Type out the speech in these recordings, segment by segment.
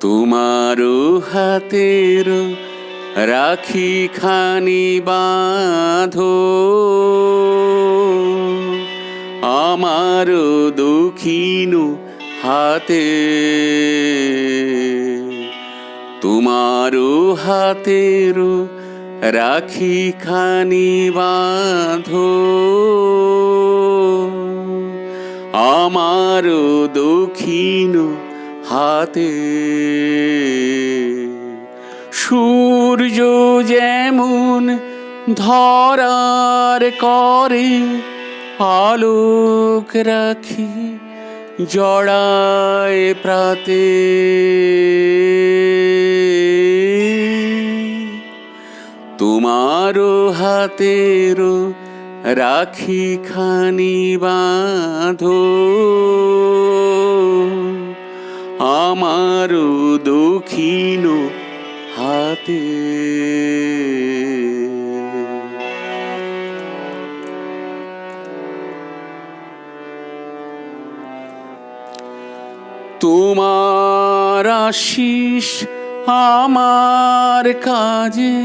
তোমারো হাতের রাখি খানি বাঁধো, আমার দক্ষিণ হাতে। তোমারো হাতের রাখি খানি বাঁধো, আমার দক্ষিণ হাতে। সূর্য যেমন ধরার করে আলোক রাখি জড়ায় প্রাতে, তোমারো হাতের রাখি খানি বাঁধো, আমার দক্ষিণ হাতে। তোমার আশিস আমার কাজে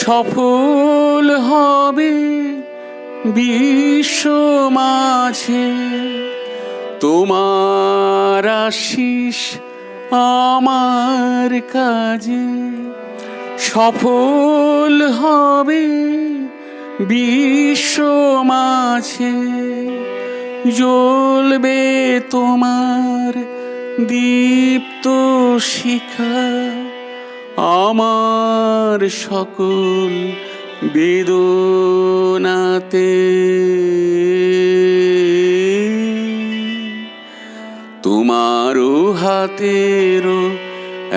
সফল হবে বিশ্ব মাঝে। তোমার আশিস আমার কাজে সফল হবে বিশ্ব মাঝে। জ্বলবে তোমার দীপ্ত শিখা আমার সকল বেদনাতে। তোমারো হাতের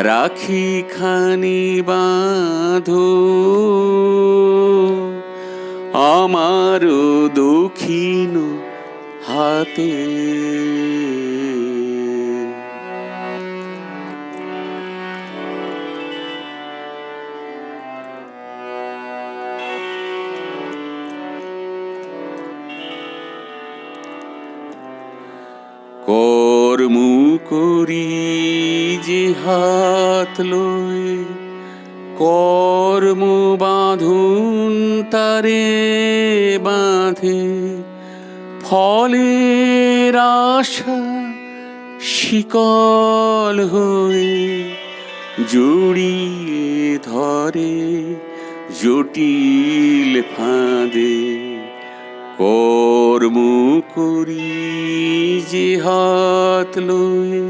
রাখি খানি বাঁধো, আমার দক্ষিণ হাতে। কর্ম করি যে হাত লয়ে, কর্ম বাঁধুন তারে বাঁধে। ফলের আশা শিকল হয়ে জড়িয়ে ধরে জটিল ফাঁদে। কর্ম করি যে হাত লয়ে,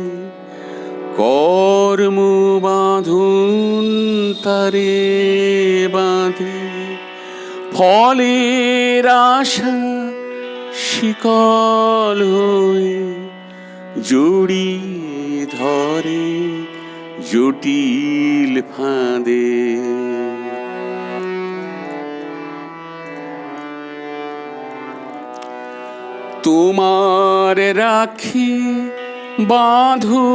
কর্ম বাঁধুন তারে বাঁধে। ফলের আশা শিকল হয়ে জড়িয়ে ধরে জটিল ফাঁদে। তোমার রাখি বাঁধো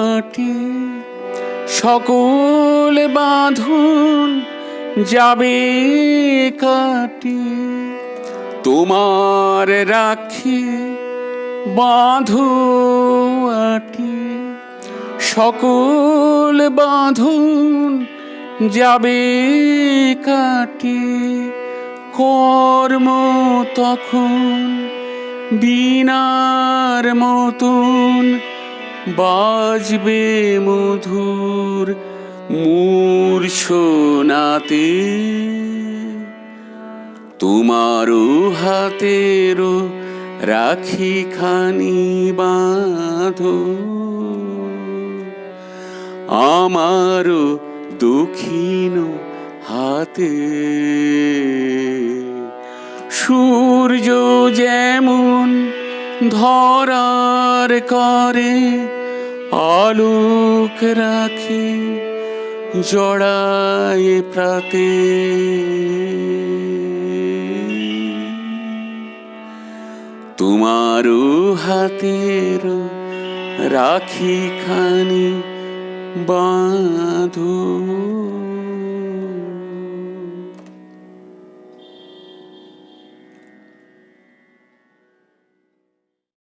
আটি, সকল বাঁধন যাবে কাটি। তোমার রাখি বাঁধো আটি, সকল বাঁধন যাবে কাটি। কর্ম তখন বীণার মতন বাজবে মধুর মূর্ছনাতে। তোমারো হাতের রাখি খানি বাঁধো, আমার দক্ষিণ হাতে। সূর্য যেমন ধরার করে আলোক রাখি জড়ায় প্রাতে, তোমারো হাতের রাখি খানি বাঁধো।